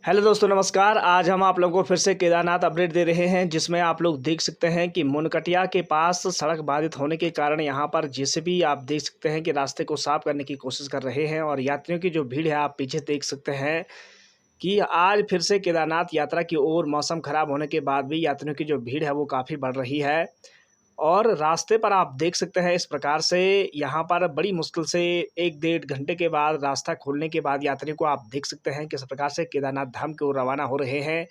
Hello दोस्तों, नमस्कार। आज हम आप लोगों को फिर से केदारनाथ अपडेट दे रहे हैं, जिसमें आप लोग देख सकते हैं कि मुनकटिया के पास सड़क बाधित होने के कारण यहाँ पर जेसीबी आप देख सकते हैं कि रास्ते को साफ करने की कोशिश कर रहे हैं। और यात्रियों की जो भीड़ है आप पीछे देख सकते हैं कि आज फिर से केदारनाथ यात्रा की ओर मौसम खराब होने के बाद भी यात्रियों की जो भीड़ है वो काफ़ी बढ़ रही है। और रास्ते पर आप देख सकते हैं इस प्रकार से यहाँ पर बड़ी मुश्किल से 1 डेढ़ घंटे के बाद रास्ता खोलने के बाद यात्रियों को आप देख सकते हैं किस प्रकार से केदारनाथ धाम की ओर रवाना हो रहे हैं।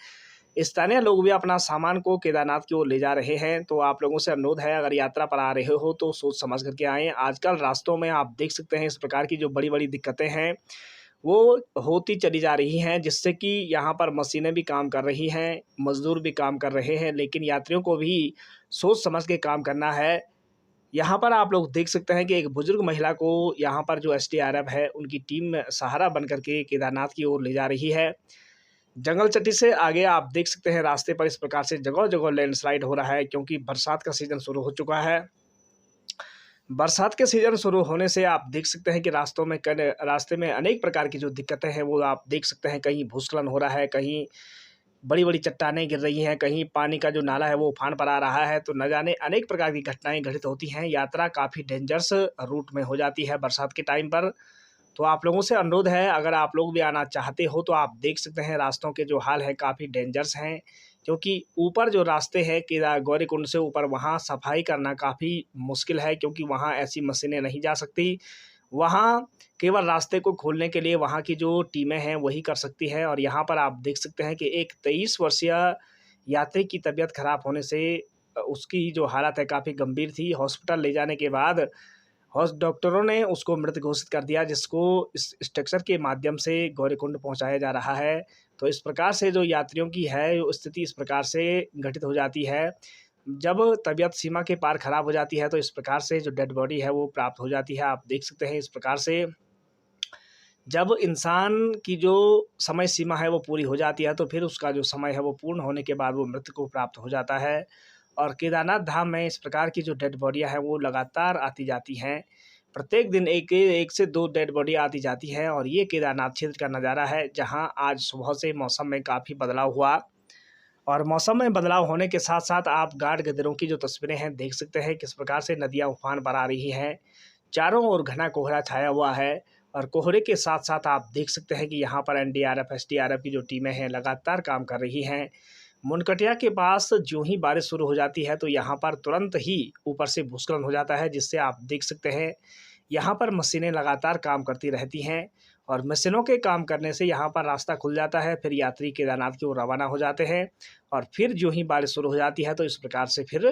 स्थानीय लोग भी अपना सामान को केदारनाथ की ओर ले जा रहे हैं। तो आप लोगों से अनुरोध है, अगर यात्रा पर आ रहे हो तो सोच समझ करके आएँ। आजकल रास्तों में आप देख सकते हैं इस प्रकार की जो बड़ी-बड़ी दिक्कतें हैं वो होती चली जा रही हैं, जिससे कि यहाँ पर मशीनें भी काम कर रही हैं, मज़दूर भी काम कर रहे हैं, लेकिन यात्रियों को भी सोच समझ के काम करना है। यहाँ पर आप लोग देख सकते हैं कि एक बुजुर्ग महिला को यहाँ पर जो एसडीआरएफ है, उनकी टीम सहारा बन कर के केदारनाथ की ओर ले जा रही है। जंगल चट्टी से आगे आप देख सकते हैं रास्ते पर इस प्रकार से जगह-जगह लैंडस्लाइड हो रहा है, क्योंकि बरसात का सीज़न शुरू हो चुका है। बरसात के सीज़न शुरू होने से आप देख सकते हैं कि रास्ते में अनेक प्रकार की जो दिक्कतें हैं वो आप देख सकते हैं। कहीं भूस्खलन हो रहा है, कहीं बड़ी-बड़ी चट्टानें गिर रही हैं, कहीं पानी का जो नाला है वो उफान पर आ रहा है। तो न जाने अनेक प्रकार की घटनाएँ घटित होती हैं। यात्रा काफ़ी डेंजरस रूट में हो जाती है बरसात के टाइम पर। तो आप लोगों से अनुरोध है, अगर आप लोग भी आना चाहते हो तो आप देख सकते हैं रास्तों के जो हाल है काफ़ी डेंजरस हैं। क्योंकि ऊपर जो रास्ते हैं गौरीकुंड से ऊपर, वहाँ सफाई करना काफ़ी मुश्किल है, क्योंकि वहाँ ऐसी मशीनें नहीं जा सकती। वहाँ केवल रास्ते को खोलने के लिए वहाँ की जो टीमें हैं वही कर सकती हैं। और यहाँ पर आप देख सकते हैं कि एक 23 वर्षीय यात्री की तबीयत खराब होने से उसकी जो हालत है काफ़ी गंभीर थी। हॉस्पिटल ले जाने के बाद डॉक्टरों ने उसको मृत घोषित कर दिया, जिसको इस स्ट्रक्चर के माध्यम से गौरीकुंड पहुँचाया जा रहा है। तो इस प्रकार से जो यात्रियों की है वो स्थिति इस प्रकार से घटित हो जाती है। जब तबीयत सीमा के पार खराब हो जाती है तो इस प्रकार से जो डेड बॉडी है वो प्राप्त हो जाती है। आप देख सकते हैं इस प्रकार से जब इंसान की जो समय सीमा है वो पूरी हो जाती है तो फिर उसका जो समय है वो पूर्ण होने के बाद वो मृत्यु को प्राप्त हो जाता है। और केदारनाथ धाम में इस प्रकार की जो डेड बॉडियाँ हैं वो लगातार आती जाती हैं। प्रत्येक दिन एक से 2 डेड बॉडी आती जाती हैं। और ये केदारनाथ क्षेत्र का नज़ारा है, जहाँ आज सुबह से मौसम में काफ़ी बदलाव हुआ। और मौसम में बदलाव होने के साथ-साथ आप गाढ़ गदेरों की जो तस्वीरें हैं देख सकते हैं, किस प्रकार से नदियाँ उफान पर आ रही हैं। चारों ओर घना कोहरा छाया हुआ है। और कोहरे के साथ-साथ आप देख सकते हैं कि यहाँ पर एनडीआरएफ, एसडीआरएफ की जो टीमें हैं लगातार काम कर रही हैं। मुनकटिया के पास ज्यों ही बारिश शुरू हो जाती है तो यहाँ पर तुरंत ही ऊपर से भूस्खलन हो जाता है, जिससे आप देख सकते हैं यहाँ पर मशीनें लगातार काम करती रहती हैं। और मशीनों के काम करने से यहाँ पर रास्ता खुल जाता है, फिर यात्री केदारनाथ की ओर रवाना हो जाते हैं। और फिर जो ही बारिश शुरू हो जाती है तो इस प्रकार से फिर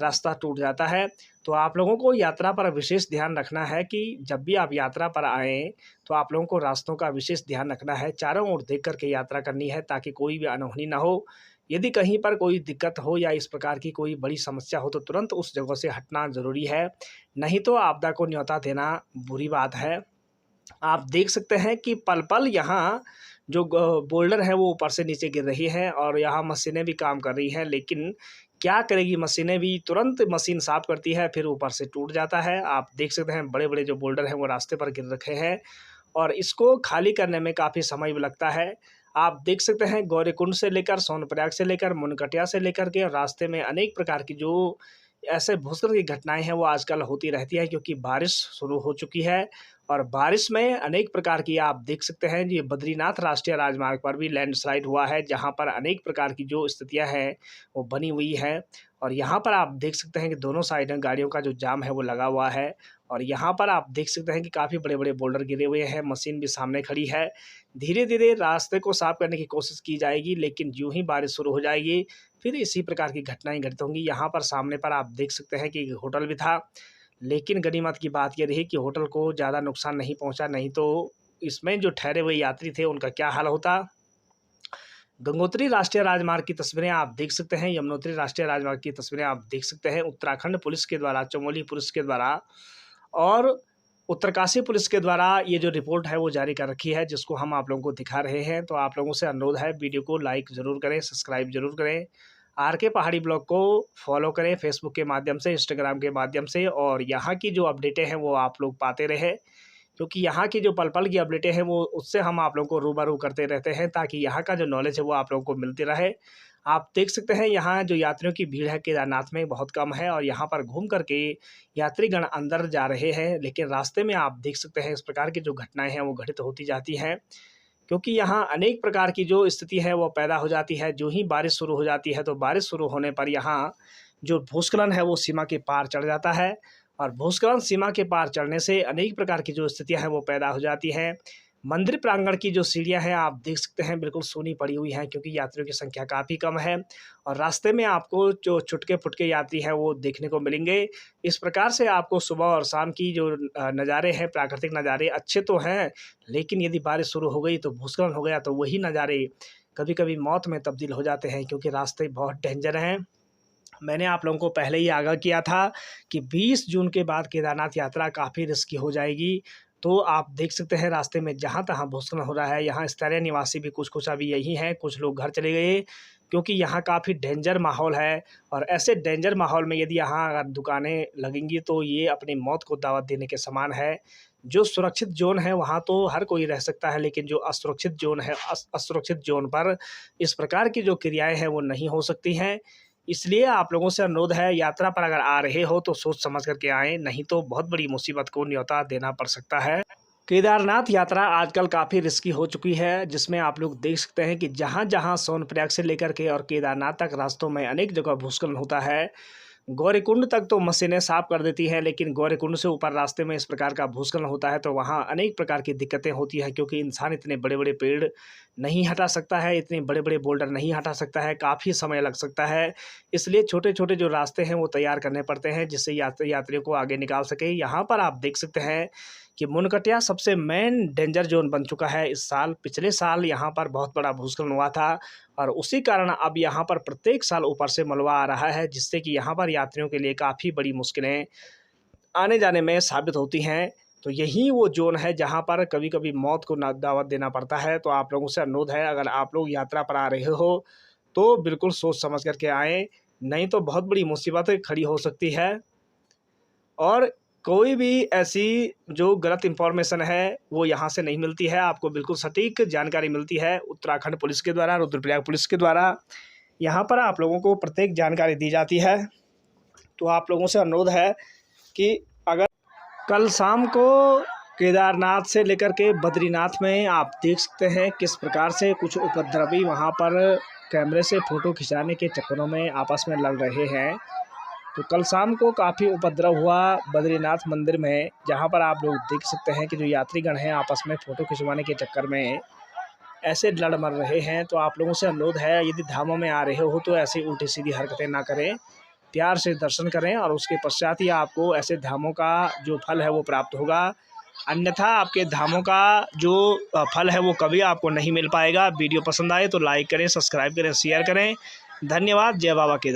रास्ता टूट जाता है। तो आप लोगों को यात्रा पर विशेष ध्यान रखना है कि जब भी आप यात्रा पर आएँ तो आप लोगों को रास्तों का विशेष ध्यान रखना है। चारों ओर देख कर के यात्रा करनी है, ताकि कोई भी अनहोनी ना हो। यदि कहीं पर कोई दिक्कत हो या इस प्रकार की कोई बड़ी समस्या हो तो तुरंत उस जगह से हटना ज़रूरी है, नहीं तो आपदा को न्योता देना बुरी बात है। आप देख सकते हैं कि पल-पल यहाँ जो बोल्डर है वो ऊपर से नीचे गिर रही हैं और यहाँ मशीनें भी काम कर रही हैं, लेकिन क्या करेगी मशीनें भी, तुरंत मशीन साफ़ करती है फिर ऊपर से टूट जाता है। आप देख सकते हैं बड़े-बड़े जो बोल्डर हैं वो रास्ते पर गिर रखे हैं और इसको खाली करने में काफ़ी समय भी लगता है। आप देख सकते हैं गौरीकुंड से लेकर, सोनप्रयाग से लेकर, मुनकटिया से लेकर के रास्ते में अनेक प्रकार की जो ऐसे भूस्खलन की घटनाएँ हैं वो आजकल होती रहती हैं, क्योंकि बारिश शुरू हो चुकी है। और बारिश में अनेक प्रकार की आप देख सकते हैं, ये बद्रीनाथ राष्ट्रीय राजमार्ग पर भी लैंडस्लाइड हुआ है, जहाँ पर अनेक प्रकार की जो स्थितियाँ हैं वो बनी हुई हैं। और यहाँ पर आप देख सकते हैं कि दोनों साइड में गाड़ियों का जो जाम है वो लगा हुआ है। और यहाँ पर आप देख सकते हैं कि काफ़ी बड़े-बड़े बोल्डर गिरे हुए हैं, मशीन भी सामने खड़ी है। धीरे-धीरे रास्ते को साफ करने की कोशिश की जाएगी, लेकिन यूँ ही बारिश शुरू हो जाएगी, फिर इसी प्रकार की घटनाएँ घटित होंगी। यहाँ पर सामने पर आप देख सकते हैं कि एक होटल भी था, लेकिन गनीमत की बात ये रही कि होटल को ज़्यादा नुकसान नहीं पहुँचा, नहीं तो इसमें जो ठहरे हुए यात्री थे उनका क्या हाल होता। गंगोत्री राष्ट्रीय राजमार्ग की तस्वीरें आप देख सकते हैं, यमुनोत्री राष्ट्रीय राजमार्ग की तस्वीरें आप देख सकते हैं। उत्तराखंड पुलिस के द्वारा, चमोली पुलिस के द्वारा और उत्तरकाशी पुलिस के द्वारा ये जो रिपोर्ट है वो जारी कर रखी है, जिसको हम आप लोगों को दिखा रहे हैं। तो आप लोगों से अनुरोध है, वीडियो को लाइक ज़रूर करें, सब्सक्राइब ज़रूर करें। आर के पहाड़ी ब्लॉग को फॉलो करें फेसबुक के माध्यम से, इंस्टाग्राम के माध्यम से, और यहाँ की जो अपडेटें हैं वो आप लोग पाते रहें। क्योंकि यहाँ की जो पल-पल की अपडेटें हैं वो उससे हम आप लोगों को रूबरू करते रहते हैं, ताकि यहाँ का जो नॉलेज है वो आप लोगों को मिलती रहे। आप देख सकते हैं यहाँ जो यात्रियों की भीड़ है केदारनाथ में बहुत कम है, और यहाँ पर घूम कर के यात्रीगण अंदर जा रहे हैं, लेकिन रास्ते में आप देख सकते हैं इस प्रकार की जो घटनाएँ हैं वो घटित होती जाती हैं। क्योंकि यहाँ अनेक प्रकार की जो स्थिति है वो पैदा हो जाती है। जो ही बारिश शुरू हो जाती है तो बारिश शुरू होने पर यहाँ जो भूस्खलन है वो सीमा के पार चढ़ जाता है, और भूस्खलन सीमा के पार चढ़ने से अनेक प्रकार की जो स्थितियाँ हैं वो पैदा हो जाती हैं। मंदिर प्रांगण की जो सीढ़ियाँ हैं आप देख सकते हैं बिल्कुल सूनी पड़ी हुई हैं, क्योंकि यात्रियों की संख्या काफ़ी कम है, और रास्ते में आपको जो छुटके-फुटके यात्री हैं वो देखने को मिलेंगे। इस प्रकार से आपको सुबह और शाम की जो नज़ारे हैं, प्राकृतिक नज़ारे अच्छे तो हैं, लेकिन यदि बारिश शुरू हो गई तो भूस्खलन हो गया तो वही नज़ारे कभी-कभी मौत में तब्दील हो जाते हैं, क्योंकि रास्ते बहुत डेंजर हैं। मैंने आप लोगों को पहले ही आगाह किया था कि 20 जून के बाद केदारनाथ यात्रा काफ़ी रिस्की हो जाएगी। तो आप देख सकते हैं रास्ते में जहाँ-तहाँ भूस्खलन हो रहा है। यहाँ स्थानीय निवासी भी कुछ-कुछ अभी यही हैं, कुछ लोग घर चले गए, क्योंकि यहाँ काफ़ी डेंजर माहौल है, और ऐसे डेंजर माहौल में यदि यहाँ अगर दुकानें लगेंगी तो ये अपनी मौत को दावत देने के समान है। जो सुरक्षित ज़ोन है वहाँ तो हर कोई रह सकता है, लेकिन जो असुरक्षित ज़ोन है असुरक्षित ज़ोन पर इस प्रकार की जो क्रियाएँ हैं वो नहीं हो सकती हैं। इसलिए आप लोगों से अनुरोध है, यात्रा पर अगर आ रहे हो तो सोच समझ कर के आएँ, नहीं तो बहुत बड़ी मुसीबत को न्योता देना पड़ सकता है। केदारनाथ यात्रा आजकल काफ़ी रिस्की हो चुकी है, जिसमें आप लोग देख सकते हैं कि जहाँ-जहाँ सोनप्रयाग से लेकर के और केदारनाथ तक रास्तों में अनेक जगह भूस्खलन होता है। गौरीकुंड तक तो मशीनें साफ़ कर देती हैं, लेकिन गौरीकुंड से ऊपर रास्ते में इस प्रकार का भूस्खलन होता है तो वहाँ अनेक प्रकार की दिक्कतें होती हैं, क्योंकि इंसान इतने बड़े-बड़े पेड़ नहीं हटा सकता है, इतने बड़े-बड़े बोल्डर नहीं हटा सकता है, काफ़ी समय लग सकता है। इसलिए छोटे-छोटे जो रास्ते हैं वो तैयार करने पड़ते हैं, जिससे यात्रियों को आगे निकाल सकें। यहाँ पर आप देख सकते हैं कि मुनकटिया सबसे मेन डेंजर ज़ोन बन चुका है इस साल। पिछले साल यहाँ पर बहुत बड़ा भूस्खलन हुआ था, और उसी कारण अब यहाँ पर प्रत्येक साल ऊपर से मलबा आ रहा है, जिससे कि यहाँ पर यात्रियों के लिए काफ़ी बड़ी मुश्किलें आने-जाने में साबित होती हैं। तो यही वो ज़ोन है जहाँ पर कभी-कभी मौत को ना दावत देना पड़ता है। तो आप लोगों से अनुरोध है, अगर आप लोग यात्रा पर आ रहे हो तो बिल्कुल सोच समझ कर के आएँ, नहीं तो बहुत बड़ी मुसीबत खड़ी हो सकती है। और कोई भी ऐसी जो गलत इन्फॉर्मेशन है वो यहाँ से नहीं मिलती है, आपको बिल्कुल सटीक जानकारी मिलती है उत्तराखंड पुलिस के द्वारा, रुद्रप्रयाग पुलिस के द्वारा। यहाँ पर आप लोगों को प्रत्येक जानकारी दी जाती है। तो आप लोगों से अनुरोध है कि अगर कल शाम को केदारनाथ से लेकर के बद्रीनाथ में आप देख सकते हैं किस प्रकार से कुछ उपद्रवी वहाँ पर कैमरे से फ़ोटो खिंचाने के चक्करों में आपस में लड़ रहे हैं। तो कल शाम को काफ़ी उपद्रव हुआ बद्रीनाथ मंदिर में, जहाँ पर आप लोग देख सकते हैं कि जो यात्रीगण हैं आपस में फ़ोटो खिंचवाने के चक्कर में ऐसे लड़ मर रहे हैं। तो आप लोगों से अनुरोध है, यदि धामों में आ रहे हो तो ऐसी उल्टी-सीधी हरकतें ना करें, प्यार से दर्शन करें, और उसके पश्चात ही आपको ऐसे धामों का जो फल है वो प्राप्त होगा। अन्यथा आपके धामों का जो फल है वो कभी आपको नहीं मिल पाएगा। वीडियो पसंद आए तो लाइक करें, सब्सक्राइब करें, शेयर करें। धन्यवाद। जय बाबा केदार।